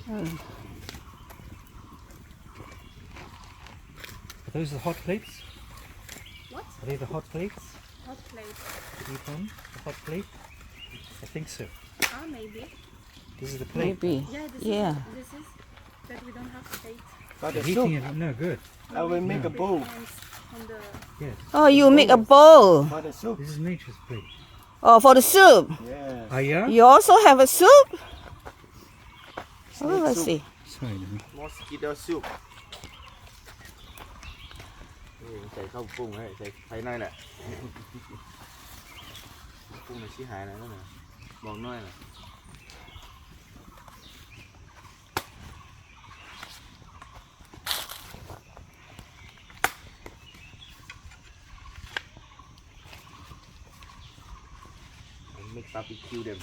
Are those the hot plates? What? Are they the hot plates? Hot plate. To eat on? The hot plate? I think so. Ah, maybe. This is the plate. Maybe. Yeah, this is. But we don't have plate. But the The soup, heating it, no good. I will make a bowl Depends on the. Yes. Oh, you make a bowl. for the soup. This is nature's plate. Oh, for the soup. Yes. Ah, yeah? You also have a soup? Oh, let's see. Sorry, Lemmy. Mosquito soup. ใส่ข้าวปรุงให้ใส่ไข่น้อยแหละปรุงในชี้หายนะนั่นน่ะบอกน้อยน่ะ Make barbecue them.